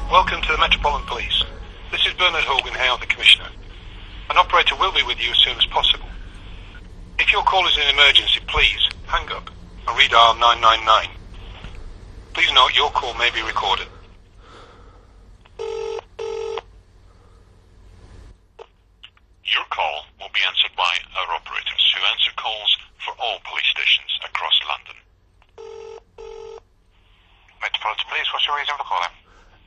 Welcome to the Metropolitan Police. This is Bernard Hogan, Hale, the Commissioner. An operator will be with you as soon as possible. If your call is an emergency, please hang up and redial 999. Please note your call may be recorded. Your call will be answered by our operators who answer calls for all police stations across London. Metropolitan Police, what's your reason for calling?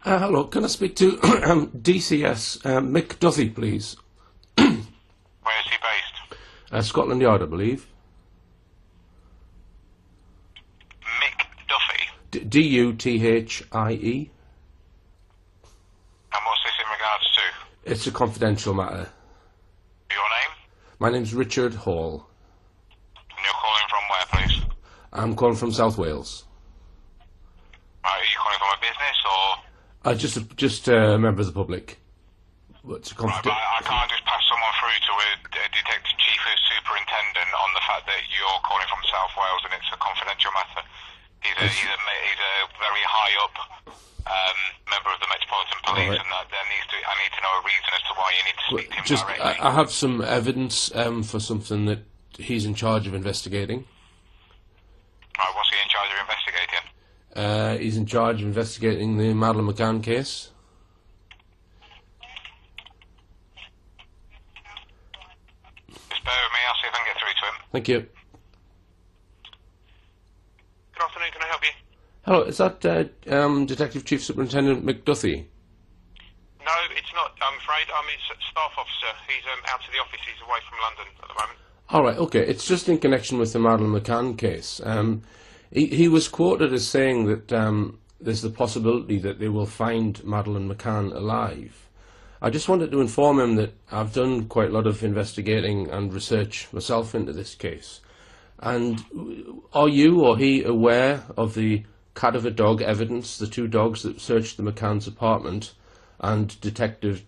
Hello, can I speak to DCS Mick Duffy, please? Where is he based? Scotland Yard, I believe. Mick Duffy? D-U-T-H-I-E. And what's this in regards to? It's a confidential matter. Your name? My name's Richard Hall. And you're calling from where, please? I'm calling from South Wales. Are you calling from a business or? Just a member of the public. It's a Right, but I can't just pass someone through to a detective chief or superintendent on the fact that you're calling from South Wales and it's a confidential matter. He's a very high up member of the Metropolitan Police, right. And I need to know a reason as to why you need to speak to him directly. I have some evidence for something that he's in charge of investigating. Right, what's he in charge of investigating? He's in charge of investigating the Madelaine McCann case. Just bear with me, I'll see if I can get through to him. Thank you. Good afternoon, can I help you? Hello, is that Detective Chief Superintendent McDuffie? No, it's not, I'm afraid. I'm his staff officer. He's out of the office. He's away from London at the moment. All right, okay. It's just in connection with the Madelaine McCann case. He was quoted as saying that there's the possibility that they will find Madelaine McCann alive. I just wanted to inform him that I've done quite a lot of investigating and research myself into this case. And are you or he aware of the cadaver dog evidence, the two dogs that searched the McCann's apartment and detected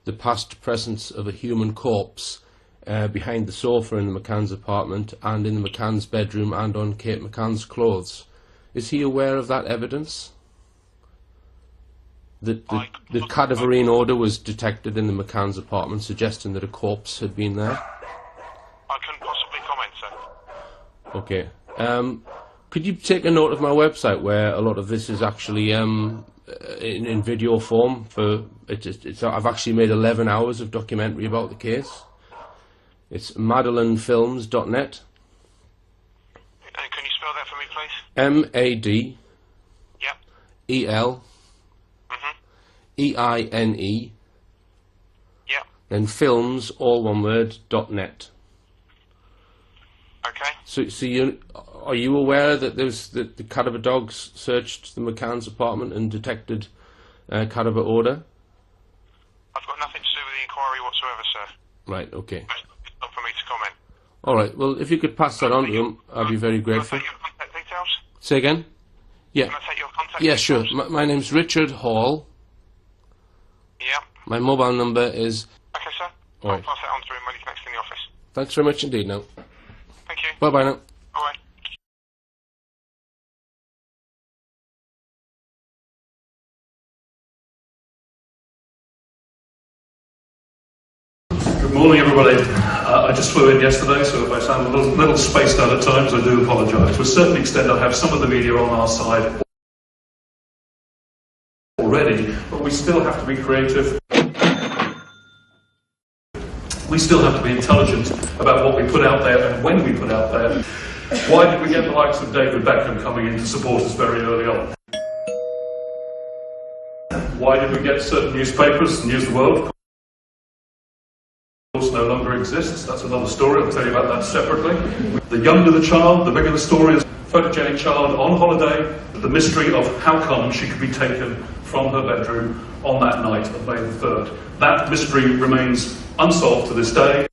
the past presence of a human corpse behind the sofa in the McCann's apartment and in the McCann's bedroom and on Kate McCann's clothes? Is he aware of that evidence? The cadaverine odour was detected in the McCann's apartment, suggesting that a corpse had been there? I couldn't possibly comment, sir. Okay. Could you take a note of my website where a lot of this is actually in video form? I've actually made 11 hours of documentary about the case. It's madelinefilms.net. And can you spell that for me, please? M-A-D Yep. E-L E-I-N-E Yep. then films, all one word, .net. Okay. So are you aware that the cadaver dogs searched the McCann's apartment and detected cadaver odour? I've got nothing to do with the inquiry whatsoever, sir. Right, okay. It's not for me to comment. All right, well, if you could pass that on to him, I'd be very grateful. Can I take your contact details? Say again? Yeah. Can I take your contact Yeah, details? sure. My name's Richard Hall. Yeah. My mobile number is... Okay, sir. All I'll right. pass that on to him when he's next in the office. Thanks very much indeed now. Thank you. Bye-bye now. Bye. Good morning, everybody. I just flew in yesterday, so if I sound a little spaced out at times, I do apologise. To a certain extent, I have some of the media on our side already, but we still have to be creative. We still have to be intelligent about what we put out there and when we put out there. Why did we get the likes of David Beckham coming in to support us very early on? Why did we get certain newspapers, News of the World, no longer exists? That's another story. I'll tell you about that separately. The younger the child, the bigger the story is. Photogenic child on holiday, the mystery of how come she could be taken from her bedroom on that night of May the 3rd. That mystery remains unsolved to this day.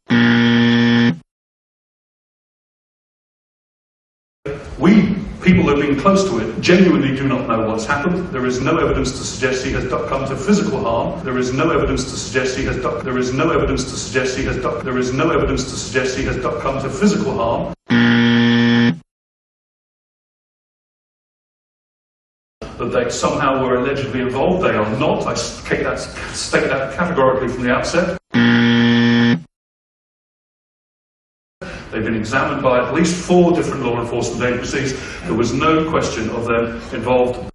We, people who have been close to it, genuinely do not know what's happened. There is no evidence to suggest he has come to physical harm. There is no evidence to suggest he has There is no evidence to suggest he has There is no evidence to suggest he has come to physical harm. that they somehow were allegedly involved. They are not. I state that categorically from the outset. They've been examined by at least 4 different law enforcement agencies. There was no question of them involved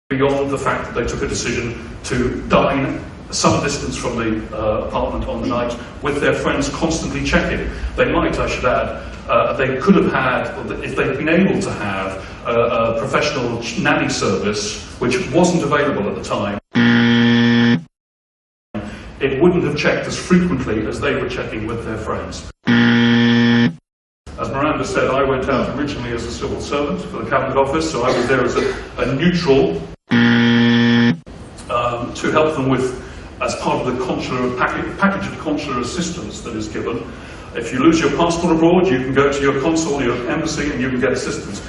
beyond the fact that they took a decision to dine some distance from the apartment on the night with their friends constantly checking. They might, I should add, they could have had, if they'd been able to have, a professional nanny service, which wasn't available at the time. It wouldn't have checked as frequently as they were checking with their friends. As Miranda said, I went out originally as a civil servant for the Cabinet Office, so I was there as a neutral to help them with, as part of the consular package of consular assistance that is given. If you lose your passport abroad, you can go to your consul, your embassy, and you can get assistance.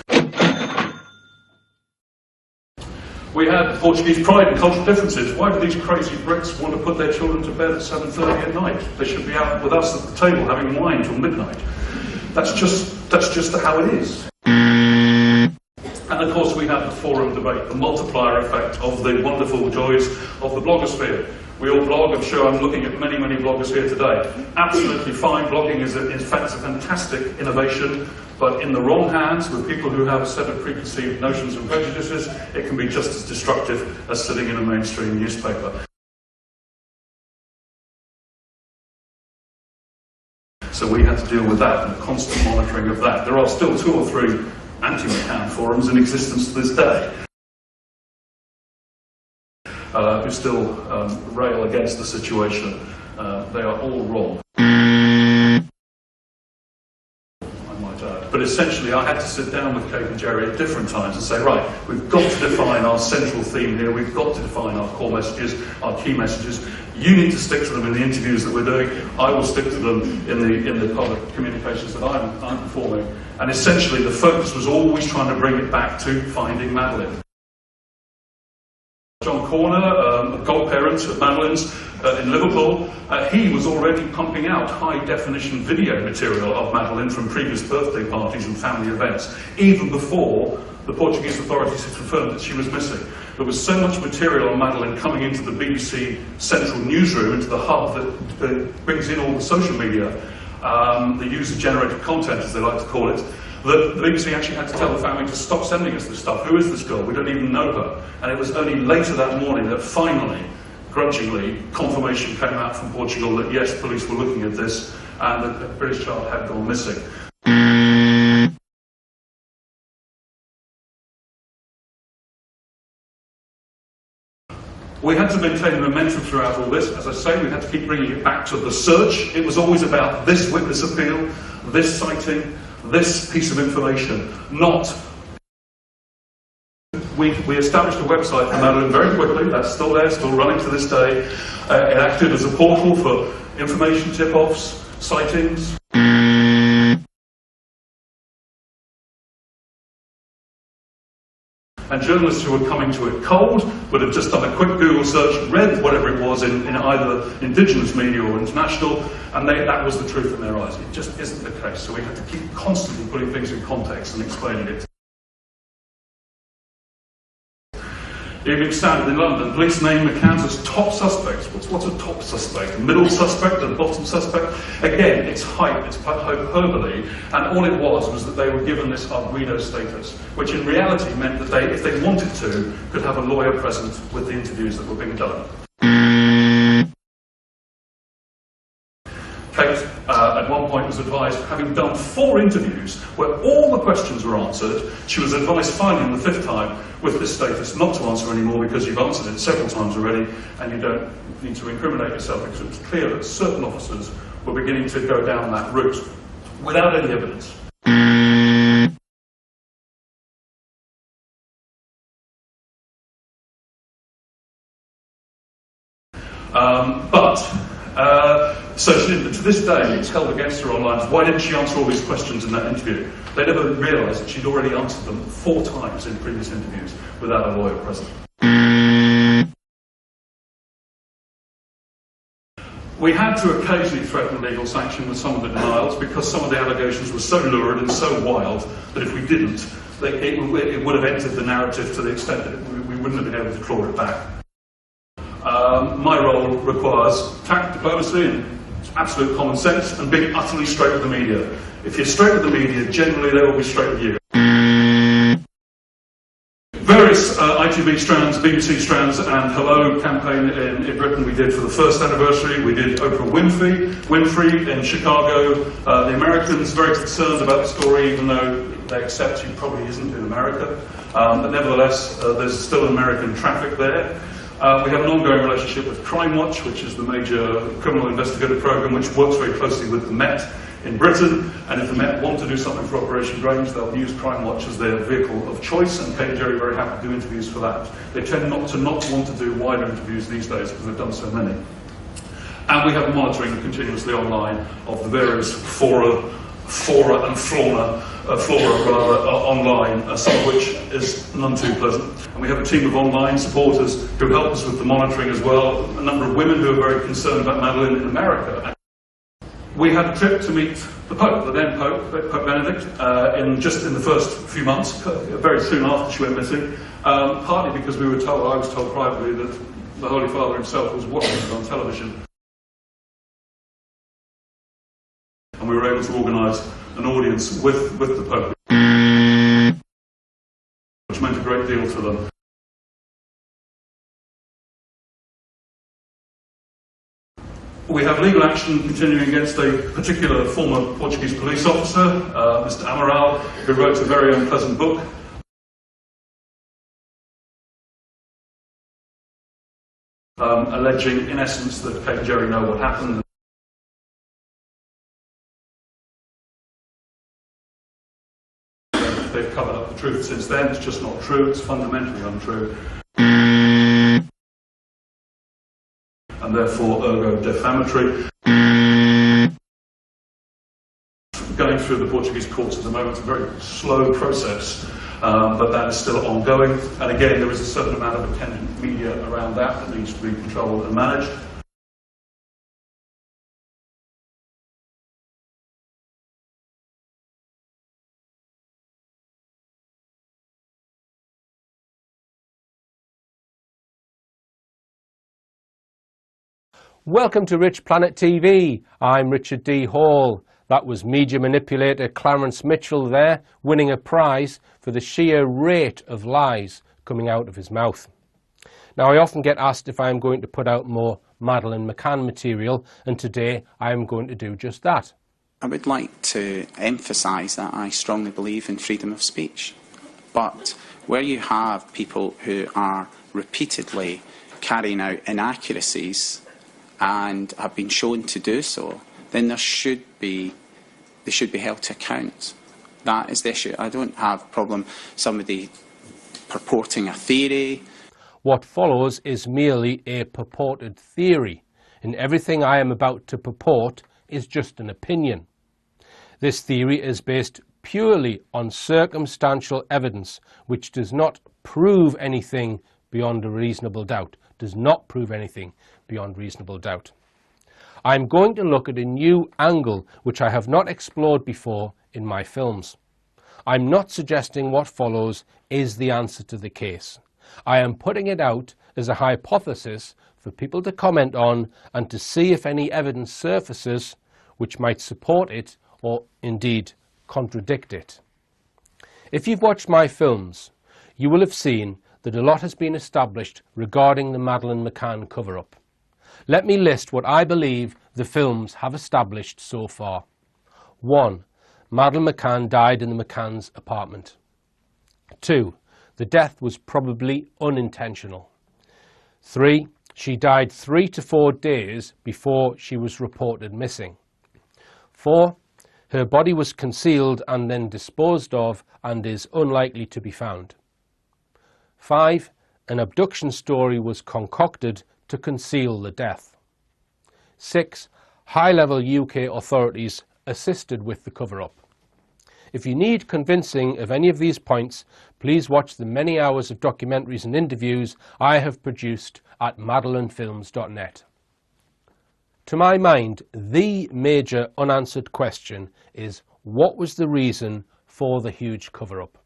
We had Portuguese pride and cultural differences. Why do these crazy Brits want to put their children to bed at 7:30 at night? They should be out with us at the table having wine till midnight. That's just how it is. And of course we had the forum debate, the multiplier effect of the wonderful joys of the blogosphere. We all blog. I'm sure I'm looking at many, many bloggers here today. Absolutely fine. Blogging is, in fact, a fantastic innovation, but in the wrong hands, with people who have a set of preconceived notions and prejudices, it can be just as destructive as sitting in a mainstream newspaper. So we had to deal with that and the constant monitoring of that. There are still 2 or 3 anti-McCann forums in existence to this day. Who still rail against the situation. They are all wrong, I might add. But essentially I had to sit down with Kate and Jerry at different times and say, right, we've got to define our central theme here, we've got to define our core messages, our key messages. You need to stick to them in the interviews that we're doing, I will stick to them in the public communications that I'm performing. And essentially the focus was always trying to bring it back to finding Madeleine. John Corner, a godparent at Madeleine's in Liverpool, he was already pumping out high-definition video material of Madeleine from previous birthday parties and family events, even before the Portuguese authorities had confirmed that she was missing. There was so much material on Madeleine coming into the BBC central newsroom, into the hub that brings in all the social media, the user-generated content, as they like to call it, the BBC actually had to tell the family to stop sending us this stuff. Who is this girl? We don't even know her. And it was only later that morning that finally, grudgingly, confirmation came out from Portugal that yes, police were looking at this and that the British child had gone missing. We had to maintain the momentum throughout all this. As I say, we had to keep bringing it back to the search. It was always about this witness appeal, this sighting, this piece of information, not... We established a website for Madeleine very quickly. That's still there, still running to this day. It acted as a portal for information tip-offs, sightings. And journalists who were coming to it cold would have just done a quick Google search, read whatever it was in either indigenous media or international, and that was the truth in their eyes. It just isn't the case. So we had to keep constantly putting things in context and explaining it. Evening Standard in London, police named McCann as top suspects. What's a top suspect? A middle suspect? A bottom suspect? Again, it's hype, it's hyperbole, and all it was that they were given this arguido status, which in reality meant that they, if they wanted to, could have a lawyer present with the interviews that were being done. Kate, at one point, was advised, having done 4 interviews where all the questions were answered, she was advised finally the 5th time with this status not to answer anymore because you've answered it several times already and you don't need to incriminate yourself, because it was clear that certain officers were beginning to go down that route without any evidence. So to this day, it's held against her online. Why didn't she answer all these questions in that interview? They never realised that she'd already answered them 4 times in previous interviews without a lawyer present. We had to occasionally threaten legal sanction with some of the denials because some of the allegations were so lurid and so wild that if we didn't, it would have entered the narrative to the extent that we wouldn't have been able to claw it back. My role requires tact, diplomacy, and absolute common sense, and being utterly straight with the media. If you're straight with the media, generally they will be straight with you. Various ITV strands, BBC strands, and Hello campaign in Britain we did for the first anniversary. We did Oprah Winfrey in Chicago. The Americans very concerned about the story, even though they accept she probably isn't in America. But nevertheless, there's still American traffic there. We have an ongoing relationship with Crime Watch, which is the major criminal investigative program, which works very closely with the Met in Britain, and if the Met want to do something for Operation Grange, they'll use Crime Watch as their vehicle of choice, and Kate and Jerry are very happy to do interviews for that. They tend not to want to do wider interviews these days because they've done so many. And we have monitoring continuously online of the various flora and flora online, some of which is none too pleasant. And we have a team of online supporters who help us with the monitoring as well, a number of women who are very concerned about Madeleine in America. We had a trip to meet the Pope, the then Pope, Pope Benedict, just in the first few months, very soon after she went missing, partly because I was told privately that the Holy Father himself was watching it on television. And we were able to organise an audience with the Pope, which meant a great deal to them. We have legal action continuing against a particular former Portuguese police officer, Mr. I.R.A, who wrote a very unpleasant book. Alleging, in essence, that Kate and Jerry know what happened. They've covered up the truth since then. It's just not true. It's fundamentally untrue. And therefore, ergo, defamatory. Going through the Portuguese courts at the moment is a very slow process, but that is still ongoing. And again, there is a certain amount of attendant media around that needs to be controlled and managed. Welcome to Rich Planet TV. I'm Richard D. Hall. That was media manipulator Clarence Mitchell there, winning a prize for the sheer rate of lies coming out of his mouth. Now, I often get asked if I'm going to put out more Madelaine McCann material, and today I am going to do just that. I would like to emphasise that I strongly believe in freedom of speech. But where you have people who are repeatedly carrying out inaccuracies and have been shown to do so, then they should be held to account. That is the issue. I don't have a problem somebody purporting a theory. What follows is merely a purported theory, and everything I am about to purport is just an opinion. This theory is based purely on circumstantial evidence, which does not prove anything beyond a reasonable doubt. Does not prove anything beyond reasonable doubt. I'm going to look at a new angle which I have not explored before in my films. I'm not suggesting what follows is the answer to the case. I am putting it out as a hypothesis for people to comment on and to see if any evidence surfaces which might support it or indeed contradict it. If you've watched my films, you will have seen that a lot has been established regarding the Madelaine McCann cover-up. Let me list what I believe the films have established so far. 1. Madelaine McCann died in the McCann's apartment. 2. The death was probably unintentional. 3. She died 3 to 4 days before she was reported missing. 4. Her body was concealed and then disposed of and is unlikely to be found. 5. An abduction story was concocted to conceal the death. 6. High-level UK authorities assisted with the cover-up. If you need convincing of any of these points, please watch the many hours of documentaries and interviews I have produced at madelinefilms.net. To my mind, the major unanswered question is, what was the reason for the huge cover-up?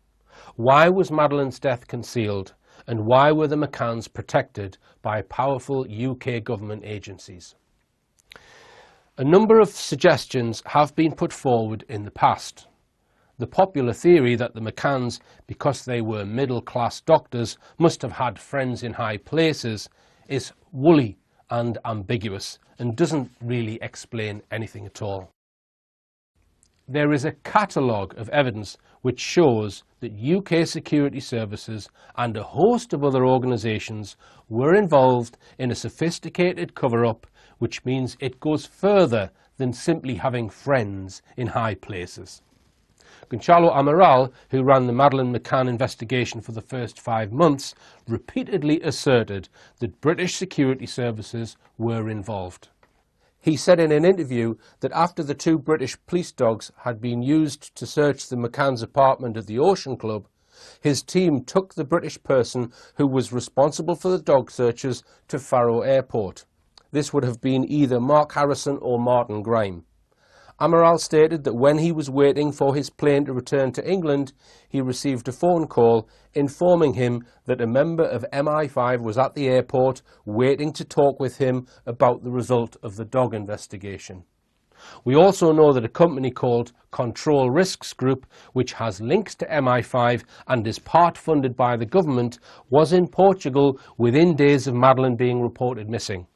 Why was Madeleine's death concealed, and why were the McCanns protected by powerful UK government agencies? A number of suggestions have been put forward in the past. The popular theory that the McCanns, because they were middle-class doctors, must have had friends in high places is woolly and ambiguous and doesn't really explain anything at all. There is a catalogue of evidence which shows that UK security services and a host of other organisations were involved in a sophisticated cover-up, which means it goes further than simply having friends in high places. Gonçalo Amaral, who ran the Madeleine McCann investigation for the first 5 months, repeatedly asserted that British security services were involved. He said in an interview that after the 2 British police dogs had been used to search the McCann's apartment at the Ocean Club, his team took the British person who was responsible for the dog searches to Faro Airport. This would have been either Mark Harrison or Martin Grime. Amaral stated that when he was waiting for his plane to return to England, he received a phone call informing him that a member of MI5 was at the airport waiting to talk with him about the result of the dog investigation. We also know that a company called Control Risks Group, which has links to MI5 and is part funded by the government, was in Portugal within days of Madeleine being reported missing.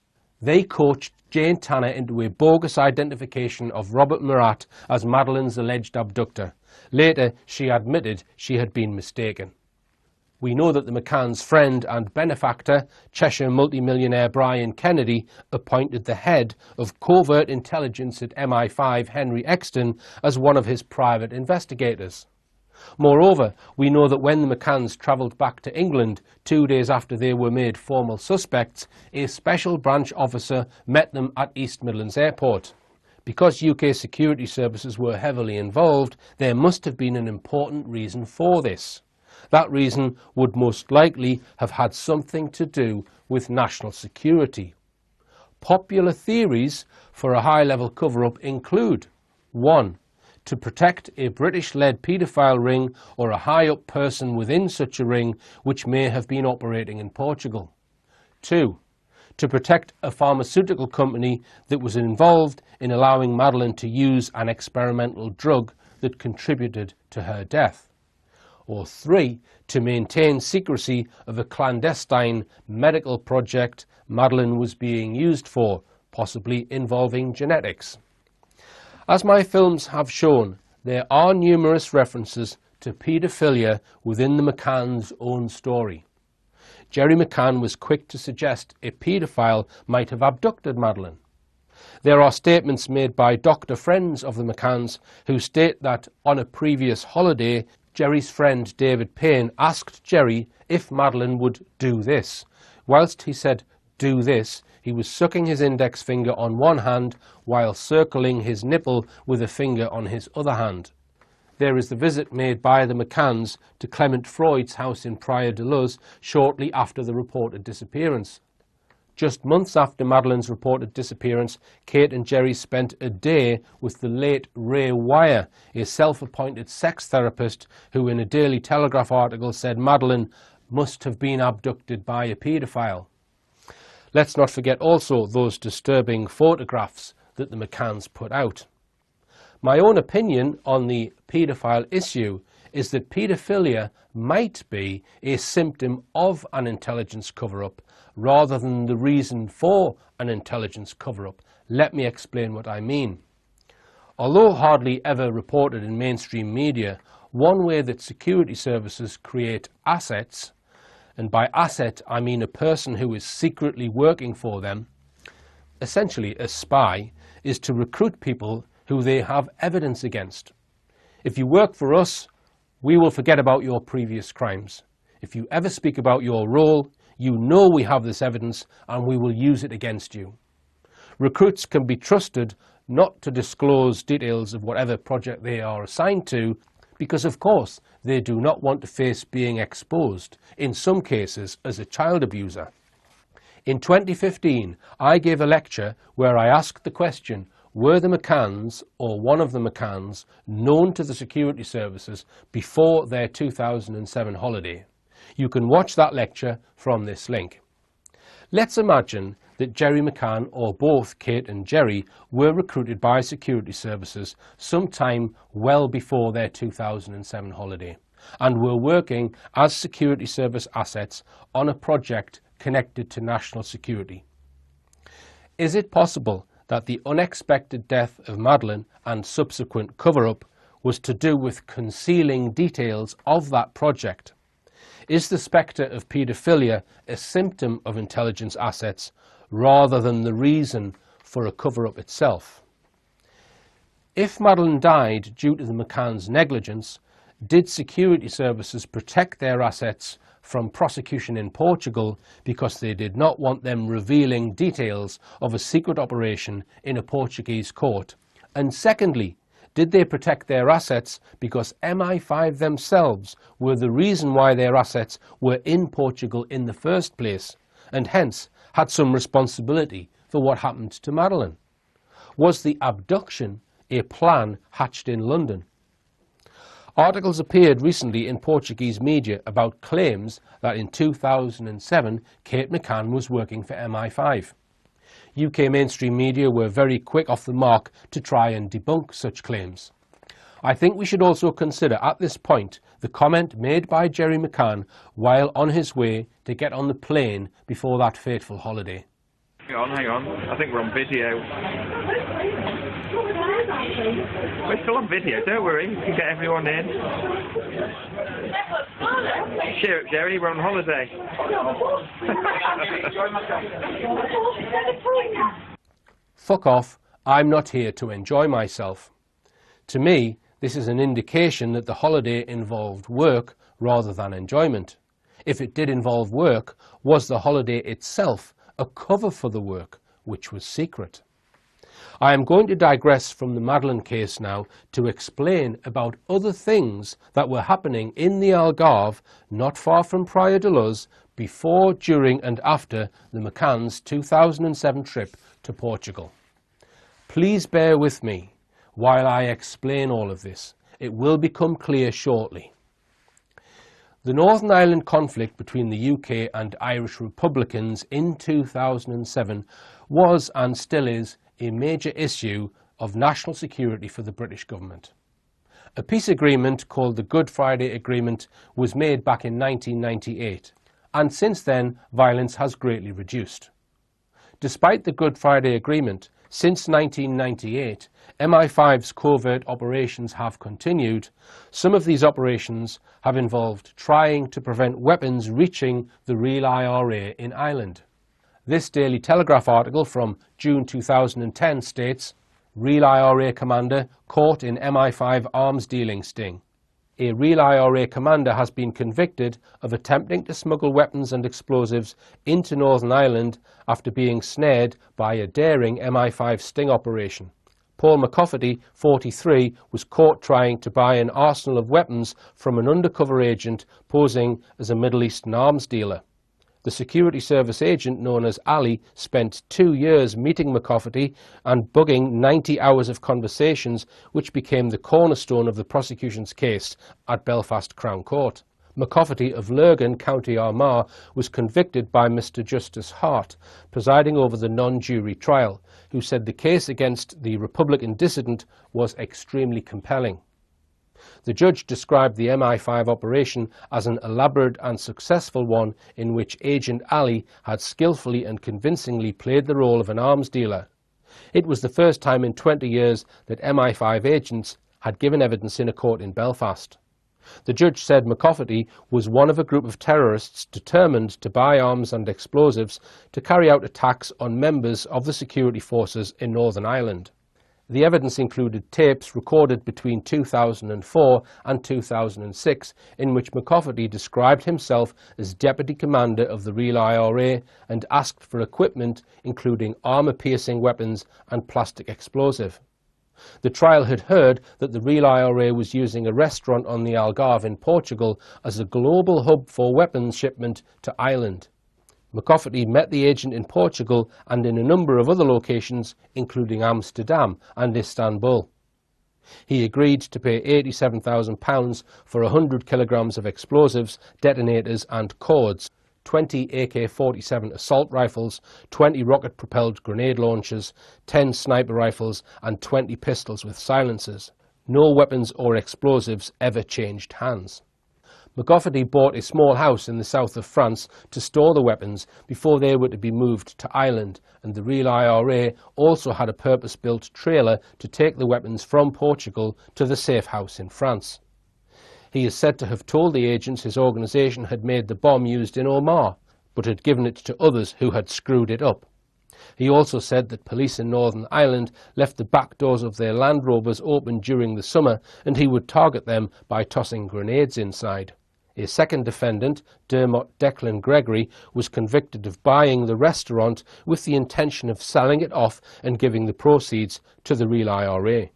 They coached Jane Tanner into a bogus identification of Robert Murat as Madeleine's alleged abductor. Later, she admitted she had been mistaken. We know that the McCann's friend and benefactor, Cheshire multimillionaire Brian Kennedy, appointed the head of covert intelligence at MI5, Henry Exton, as one of his private investigators. Moreover, we know that when the McCanns travelled back to England 2 days after they were made formal suspects, a special branch officer met them at East Midlands Airport. Because UK security services were heavily involved, there must have been an important reason for this. That reason would most likely have had something to do with national security. Popular theories for a high-level cover-up include 1. To protect a British-led paedophile ring or a high-up person within such a ring which may have been operating in Portugal. 2. To protect a pharmaceutical company that was involved in allowing Madeleine to use an experimental drug that contributed to her death. Or 3. To maintain secrecy of a clandestine medical project Madeleine was being used for, possibly involving genetics. As my films have shown, there are numerous references to paedophilia within the McCann's own story. Gerry McCann was quick to suggest a paedophile might have abducted Madeleine. There are statements made by doctor friends of the McCanns who state that on a previous holiday, Gerry's friend David Payne asked Gerry if Madeleine would do this. Whilst he said, "do this," he was sucking his index finger on one hand while circling his nipple with a finger on his other hand. There is the visit made by the McCanns to Clement Freud's house in Praia de Luz shortly after the reported disappearance. Just months after Madeleine's reported disappearance, Kate and Gerry spent a day with the late Ray Wire, a self-appointed sex therapist who in a Daily Telegraph article said Madeleine must have been abducted by a paedophile. Let's not forget also those disturbing photographs that the McCanns put out. My own opinion on the paedophile issue is that paedophilia might be a symptom of an intelligence cover-up rather than the reason for an intelligence cover-up. Let me explain what I mean. Although hardly ever reported in mainstream media, one way that security services create assets, and by asset I mean a person who is secretly working for them, essentially a spy, is to recruit people who they have evidence against. If you work for us, we will forget about your previous crimes. If you ever speak about your role, you know we have this evidence and we will use it against you. Recruits can be trusted not to disclose details of whatever project they are assigned to, because of course they do not want to face being exposed, in some cases as a child abuser. In 2015, I gave a lecture where I asked the question, were the McCanns, or one of the McCanns, known to the security services before their 2007 holiday? You can watch that lecture from this link. Let's imagine that Jerry McCann, or both Kate and Jerry, were recruited by security services sometime well before their 2007 holiday and were working as security service assets on a project connected to national security. Is it possible that the unexpected death of Madeleine and subsequent cover-up was to do with concealing details of that project? Is the spectre of paedophilia a symptom of intelligence assets rather than the reason for a cover-up itself? If Madeleine died due to the McCann's negligence, did security services protect their assets from prosecution in Portugal because they did not want them revealing details of a secret operation in a Portuguese court? And secondly, did they protect their assets because MI5 themselves were the reason why their assets were in Portugal in the first place, and hence had some responsibility for what happened to Madeleine? Was the abduction a plan hatched in London? Articles appeared recently in Portuguese media about claims that in 2007 Kate McCann was working for MI5. UK mainstream media were very quick off the mark to try and debunk such claims. I think we should also consider at this point the comment made by Jerry McCann while on his way to get on the plane before that fateful holiday. Hang on, I think we're on video. We're still on video, don't worry, we can get everyone in. Cheer up, Jerry, we're on holiday. Fuck off, I'm not here to enjoy myself. To me, this is an indication that the holiday involved work rather than enjoyment. If it did involve work, was the holiday itself a cover for the work, which was secret? I am going to digress from the Madeleine case now to explain about other things that were happening in the Algarve not far from Praia de Luz before, during and after the McCann's 2007 trip to Portugal. Please bear with me while I explain all of this. It will become clear shortly. The Northern Ireland conflict between the UK and Irish Republicans in 2007 was and still is a major issue of national security for the British government. A peace agreement called the Good Friday Agreement was made back in 1998, and since then violence has greatly reduced. Despite the Good Friday Agreement, since 1998, MI5's covert operations have continued. Some of these operations have involved trying to prevent weapons reaching the real I.R.A. in Ireland. This Daily Telegraph article from June 2010 states, "Real I.R.A. commander caught in MI5 arms dealing sting." A real I.R.A. commander has been convicted of attempting to smuggle weapons and explosives into Northern Ireland after being snared by a daring MI5 sting operation. Paul McCafferty, 43, was caught trying to buy an arsenal of weapons from an undercover agent posing as a Middle Eastern arms dealer. The security service agent known as Ali spent 2 years meeting McCafferty and bugging 90 hours of conversations, which became the cornerstone of the prosecution's case at Belfast Crown Court. McCafferty of Lurgan, County Armagh, was convicted by Mr Justice Hart, presiding over the non-jury trial, who said the case against the Republican dissident was extremely compelling. The judge described the MI5 operation as an elaborate and successful one in which Agent Ali had skillfully and convincingly played the role of an arms dealer. It was the first time in 20 years that MI5 agents had given evidence in a court in Belfast. The judge said McCafferty was one of a group of terrorists determined to buy arms and explosives to carry out attacks on members of the security forces in Northern Ireland. The evidence included tapes recorded between 2004 and 2006 in which McCafferty described himself as deputy commander of the real I.R.A. and asked for equipment including armour-piercing weapons and plastic explosive. The trial had heard that the real I.R.A. was using a restaurant on the Algarve in Portugal as a global hub for weapons shipment to Ireland. McCafferty met the agent in Portugal and in a number of other locations, including Amsterdam and Istanbul. He agreed to pay £87,000 for 100 kilograms of explosives, detonators and cords, 20 AK-47 assault rifles, 20 rocket-propelled grenade launchers, 10 sniper rifles and 20 pistols with silencers. No weapons or explosives ever changed hands. McCafferty bought a small house in the south of France to store the weapons before they were to be moved to Ireland, and the real I.R.A. also had a purpose-built trailer to take the weapons from Portugal to the safe house in France. He is said to have told the agents his organisation had made the bomb used in Omagh, but had given it to others who had screwed it up. He also said that police in Northern Ireland left the back doors of their Land Rovers open during the summer and he would target them by tossing grenades inside. A second defendant, Dermot Declan Gregory, was convicted of buying the restaurant with the intention of selling it off and giving the proceeds to the real I.R.A.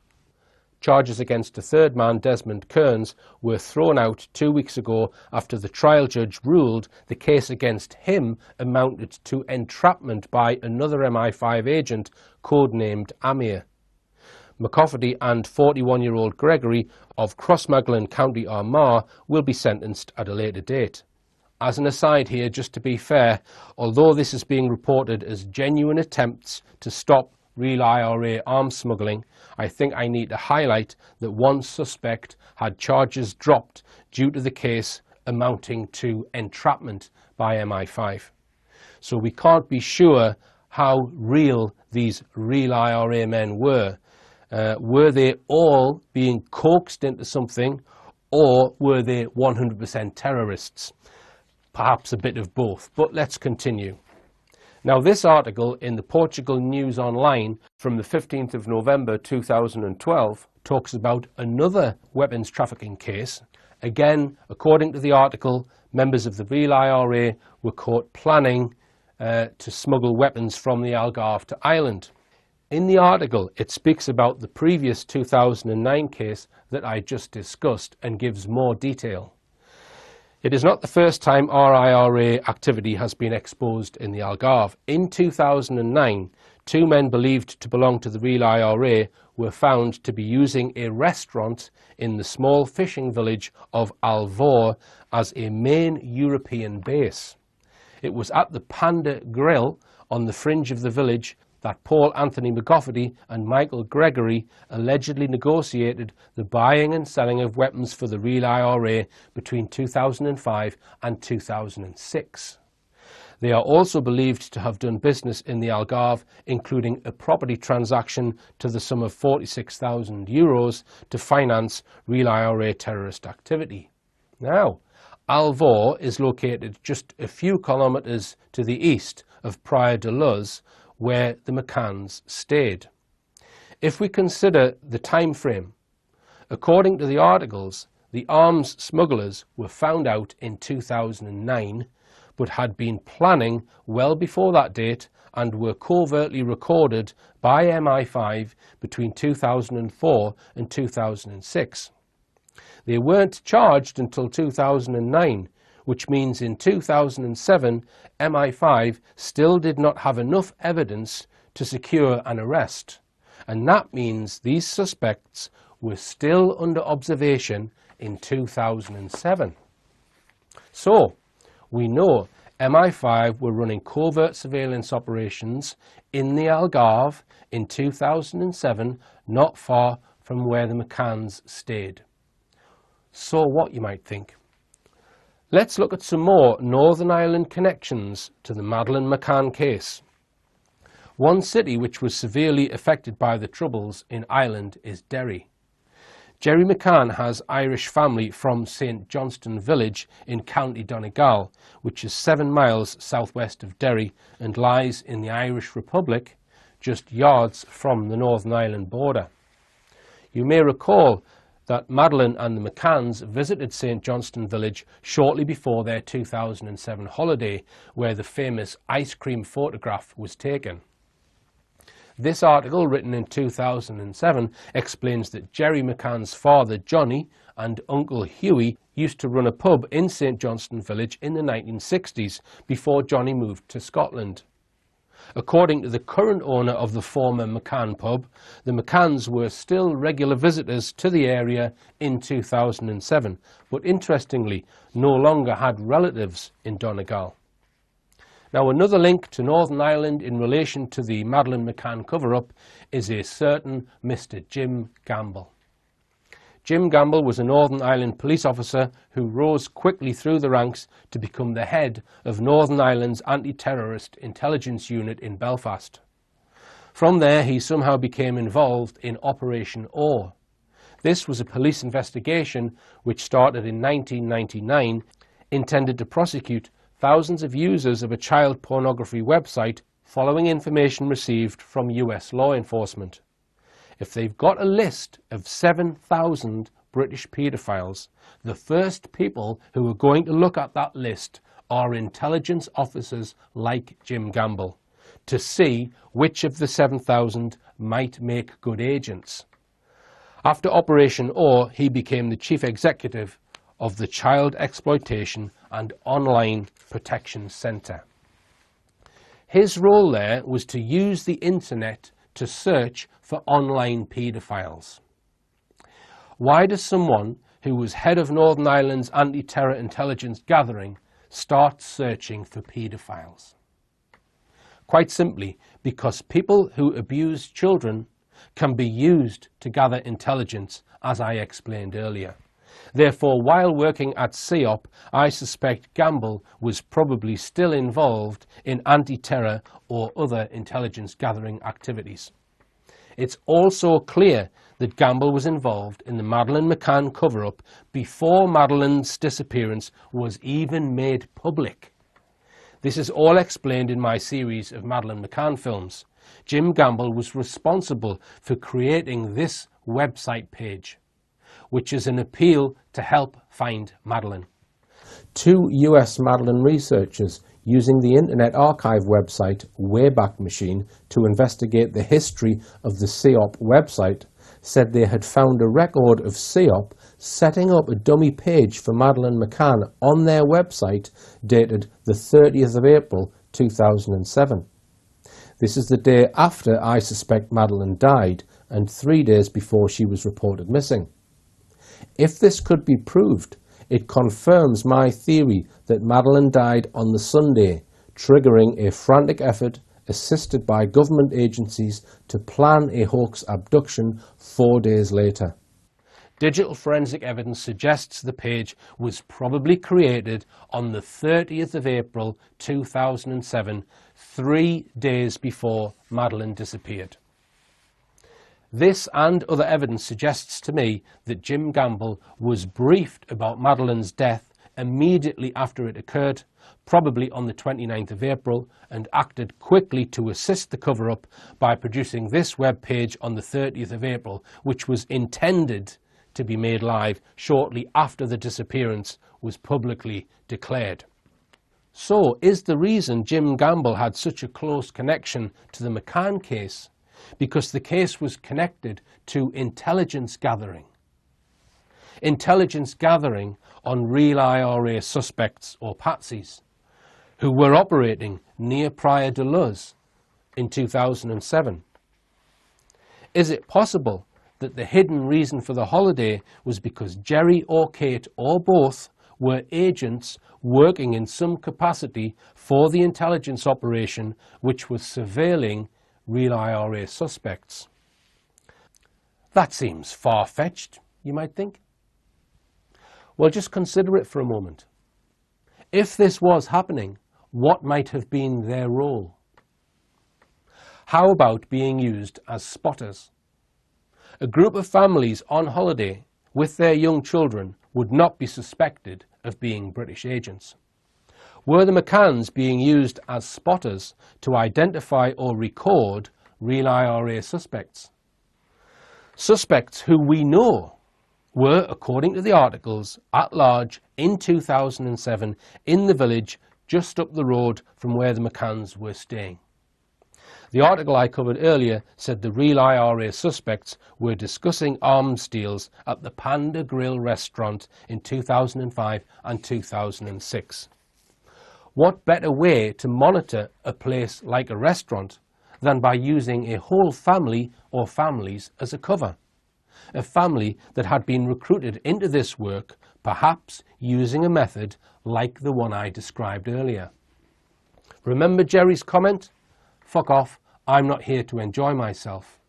Charges against a third man, Desmond Kearns, were thrown out 2 weeks ago after the trial judge ruled the case against him amounted to entrapment by another MI5 agent codenamed Amir. McCafferty and 41-year-old Gregory of Crossmaglen, County Armagh, will be sentenced at a later date. As an aside here, just to be fair, although this is being reported as genuine attempts to stop real I.R.A. arms smuggling, I think I need to highlight that one suspect had charges dropped due to the case amounting to entrapment by MI5. So we can't be sure how real these real I.R.A. men were. Were they all being coaxed into something, or were they 100% terrorists? Perhaps a bit of both, but let's continue. Now, this article in the Portugal News Online from the 15th of November 2012 talks about another weapons trafficking case. Again, according to the article, members of the real I.R.A. were caught planning to smuggle weapons from the Algarve to Ireland. In the article, it speaks about the previous 2009 case that I just discussed and gives more detail. It is not the first time I.R.A. activity has been exposed in the Algarve. In 2009, two men believed to belong to the real I.R.A. were found to be using a restaurant in the small fishing village of Alvor as a main European base. It was at the Panda Grill on the fringe of the village that Paul Anthony McCafferty and Michael Gregory allegedly negotiated the buying and selling of weapons for the real I.R.A. between 2005 and 2006. They are also believed to have done business in the Algarve, including a property transaction to the sum of €46,000 to finance real I.R.A. terrorist activity. Now, Alvor is located just a few kilometres to the east of Praia de Luz, where the McCanns stayed. If we consider the time frame, according to the articles, the arms smugglers were found out in 2009, but had been planning well before that date and were covertly recorded by MI5 between 2004 and 2006. They weren't charged until 2009, which means in 2007, MI5 still did not have enough evidence to secure an arrest. And that means these suspects were still under observation in 2007. So, we know MI5 were running covert surveillance operations in the Algarve in 2007, not far from where the McCanns stayed. So what, you might think? Let's look at some more Northern Ireland connections to the Madelaine McCann case. One city which was severely affected by the Troubles in Ireland is Derry. Jerry McCann has Irish family from St Johnston village in County Donegal, which is 7 miles southwest of Derry and lies in the Irish Republic, just yards from the Northern Ireland border. You may recall that Madelaine and the McCanns visited St Johnston village shortly before their 2007 holiday, where the famous ice cream photograph was taken. This article, written in 2007, explains that Jerry McCann's father, Johnny, and uncle Hughie used to run a pub in St Johnstone Village in the 1960s before Johnny moved to Scotland. According to the current owner of the former McCann pub, the McCanns were still regular visitors to the area in 2007, but interestingly no longer had relatives in Donegal. Now, another link to Northern Ireland in relation to the Madelaine McCann cover-up is a certain Mr. Jim Campbell. Jim Campbell was a Northern Ireland police officer who rose quickly through the ranks to become the head of Northern Ireland's anti-terrorist intelligence unit in Belfast. From there, he somehow became involved in Operation I.R.A. This was a police investigation which started in 1999, intended to prosecute thousands of users of a child pornography website following information received from US law enforcement. If they've got a list of 7,000 British paedophiles, the first people who are going to look at that list are intelligence officers like Jim Campbell, to see which of the 7,000 might make good agents. After Operation I.R.A, he became the chief executive of the Child Exploitation and Online Protection Centre. His role there was to use the internet to search for online paedophiles. Why does someone who was head of Northern Ireland's anti-terror intelligence gathering start searching for paedophiles? Quite simply because people who abuse children can be used to gather intelligence, as I explained earlier. Therefore, while working at CEOP, I suspect Campbell was probably still involved in anti-terror or other intelligence gathering activities. It's also clear that Campbell was involved in the Madelaine McCann cover-up before Madeleine's disappearance was even made public. This is all explained in my series of Madelaine McCann films. Jim Campbell was responsible for creating this website page, which is an appeal to help find Madelaine. Two US Madelaine researchers using the Internet Archive website Wayback Machine to investigate the history of the CEOP website said they had found a record of CEOP setting up a dummy page for Madelaine McCann on their website dated the 30th of April 2007. This is the day after I suspect Madelaine died and 3 days before she was reported missing. If this could be proved, it confirms my theory that Madelaine died on the Sunday, triggering a frantic effort assisted by government agencies to plan a hoax abduction 4 days later. Digital forensic evidence suggests the page was probably created on the 30th of April 2007, 3 days before Madelaine disappeared. This and other evidence suggests to me that Jim Campbell was briefed about Madeleine's death immediately after it occurred, probably on the 29th of April, and acted quickly to assist the cover-up by producing this web page on the 30th of April, which was intended to be made live shortly after the disappearance was publicly declared. So, is the reason Jim Campbell had such a close connection to the McCann case because the case was connected to intelligence gathering? Intelligence gathering on real I.R.A. suspects or patsies who were operating near Praia de Luz in 2007. Is it possible that the hidden reason for the holiday was because Jerry or Kate or both were agents working in some capacity for the intelligence operation which was surveilling real I.R.A. suspects? That seems far-fetched, you might think. Well, just consider it for a moment. If this was happening, what might have been their role? How about being used as spotters? A group of families on holiday with their young children would not be suspected of being British agents. Were the McCanns being used as spotters to identify or record real I.R.A. suspects? Suspects who we know were, according to the articles, at large in 2007 in the village just up the road from where the McCanns were staying. The article I covered earlier said the real I.R.A. suspects were discussing arms deals at the Panda Grill restaurant in 2005 and 2006. What better way to monitor a place like a restaurant than by using a whole family or families as a cover? A family that had been recruited into this work, perhaps using a method like the one I described earlier. Remember Jerry's comment? Fuck off, I'm not here to enjoy myself.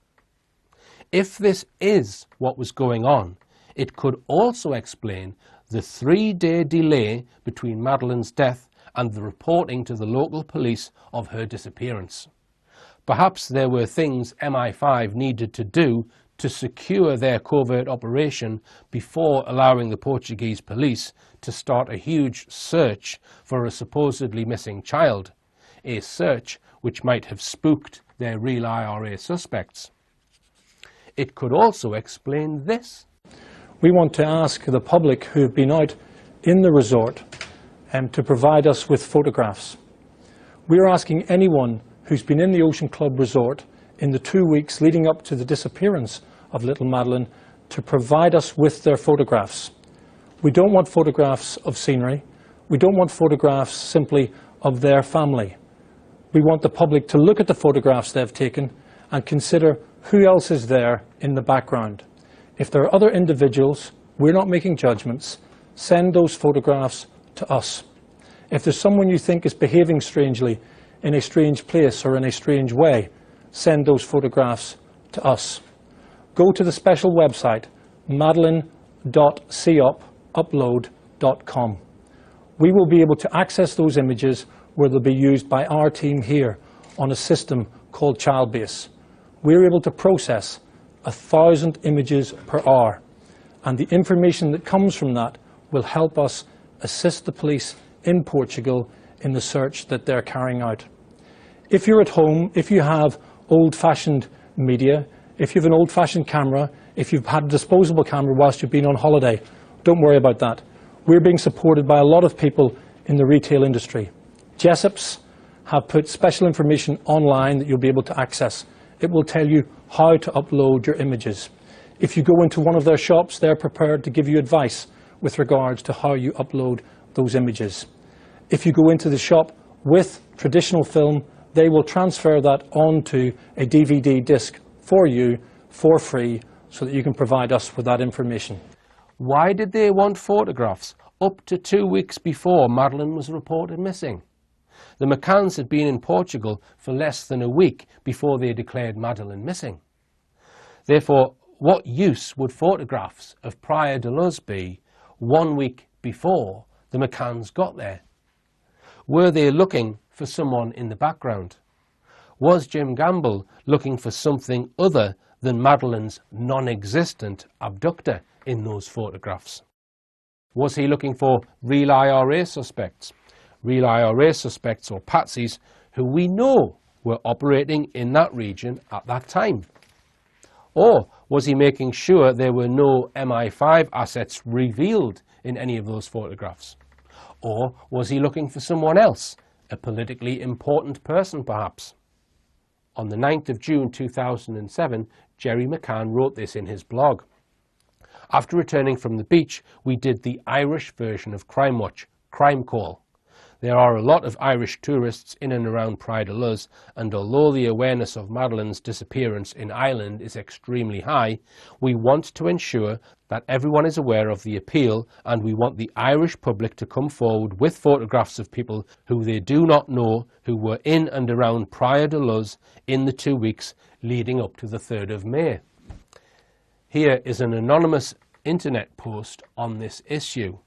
If this is what was going on, it could also explain the 3-day delay between Madeleine's death and the reporting to the local police of her disappearance. Perhaps there were things MI5 needed to do to secure their covert operation before allowing the Portuguese police to start a huge search for a supposedly missing child, a search which might have spooked their real I.R.A. suspects. It could also explain this. We want to ask the public who have been out in the resort to provide us with photographs. We are asking anyone who's been in the Ocean Club Resort in the 2 weeks leading up to the disappearance of little Madeleine to provide us with their photographs. We don't want photographs of scenery. We don't want photographs simply of their family. We want the public to look at the photographs they've taken and consider who else is there in the background. If there are other individuals, we're not making judgments, send those photographs to us. If there's someone you think is behaving strangely in a strange place or in a strange way, send those photographs to us. Go to the special website madeleine.cupload.com. We will be able to access those images where they'll be used by our team here on a system called Childbase. We're able to process 1,000 images per hour, and the information that comes from that will help us assist the police in Portugal in the search that they're carrying out. If you're at home, if you have old-fashioned media, if you have an old-fashioned camera, if you've had a disposable camera whilst you've been on holiday, don't worry about that. We're being supported by a lot of people in the retail industry. Jessops have put special information online that you'll be able to access. It will tell you how to upload your images. If you go into one of their shops, they're prepared to give you advice with regards to how you upload those images. If you go into the shop with traditional film, they will transfer that onto a DVD disc for you for free so that you can provide us with that information. Why did they want photographs up to 2 weeks before Madeleine was reported missing? The McCanns had been in Portugal for less than a week before they declared Madeleine missing. Therefore, what use would photographs of Praia de Luz be 1 week before the McCanns got there? Were they looking for someone in the background? Was Jim Campbell looking for something other than Madeleine's non-existent abductor in those photographs? Was he looking for real I.R.A. suspects? Real I.R.A. suspects or patsies who we know were operating in that region at that time? Or was he making sure there were no MI5 assets revealed in any of those photographs? Or was he looking for someone else, a politically important person perhaps? On the 9th of June 2007, Jerry McCann wrote this in his blog. After returning from the beach, we did the Irish version of Crime Watch, Crime Call. There are a lot of Irish tourists in and around Praia de Luz, and although the awareness of Madeleine's disappearance in Ireland is extremely high, we want to ensure that everyone is aware of the appeal, and we want the Irish public to come forward with photographs of people who they do not know who were in and around Praia de Luz in the 2 weeks leading up to the 3rd of May. Here is an anonymous internet post on this issue.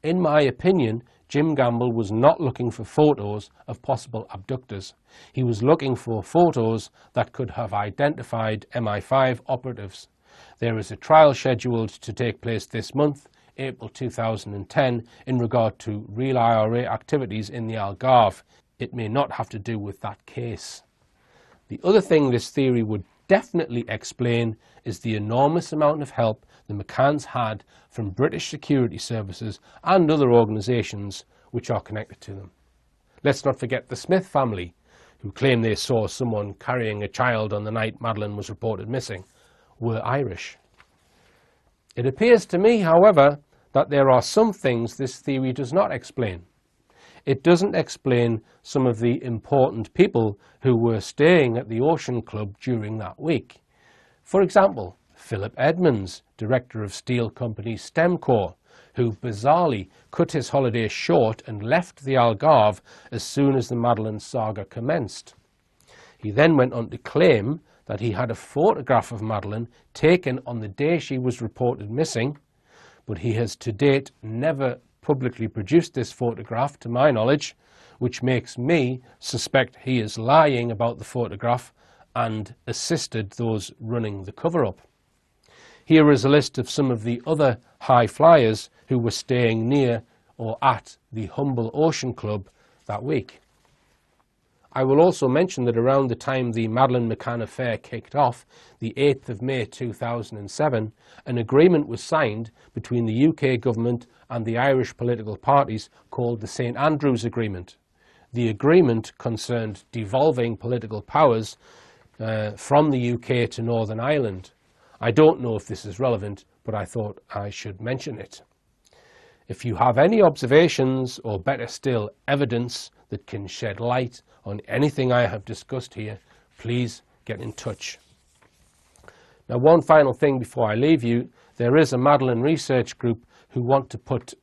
In my opinion, Jim Campbell was not looking for photos of possible abductors. He was looking for photos that could have identified MI5 operatives. There is a trial scheduled to take place this month, April 2010, in regard to real I.R.A. activities in the Algarve. It may not have to do with that case. The other thing this theory would definitely explain is the enormous amount of help the McCanns had from British security services and other organisations which are connected to them. Let's not forget the Smith family, who claim they saw someone carrying a child on the night Madeleine was reported missing, were Irish. It appears to me, however, that there are some things this theory does not explain. It doesn't explain some of the important people who were staying at the Ocean Club during that week. For example, Philip Edmonds, director of steel company Stemcor, who bizarrely cut his holiday short and left the Algarve as soon as the Madeleine saga commenced. He then went on to claim that he had a photograph of Madeleine taken on the day she was reported missing, but he has to date never publicly produced this photograph to my knowledge, which makes me suspect he is lying about the photograph and assisted those running the cover-up. Here is a list of some of the other high flyers who were staying near or at the Humble Ocean Club that week. I will also mention that around the time the Madeleine McCann affair kicked off, the 8th of May 2007, an agreement was signed between the UK government and the Irish political parties called the St Andrews Agreement. The agreement concerned devolving political powers from the UK to Northern Ireland. I don't know if this is relevant, but I thought I should mention it. If you have any observations, or better still, evidence that can shed light on anything I have discussed here, please get in touch. Now, one final thing before I leave you, there is a Madeleine research group who want to put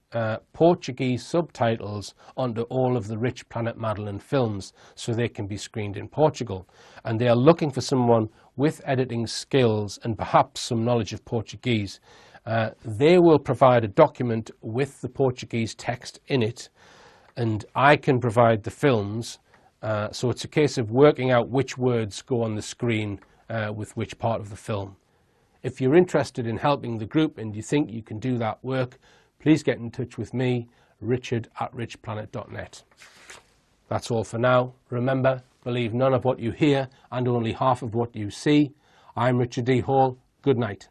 Portuguese subtitles onto all of the Rich Planet Madeleine films so they can be screened in Portugal. And they are looking for someone with editing skills and perhaps some knowledge of Portuguese. They will provide a document with the Portuguese text in it, and I can provide the films. So it's a case of working out which words go on the screen with which part of the film. If you're interested in helping the group and you think you can do that work, please get in touch with me, richard@richplanet.net. That's all for now. Remember, believe none of what you hear and only half of what you see. I'm Richard D. Hall. Good night.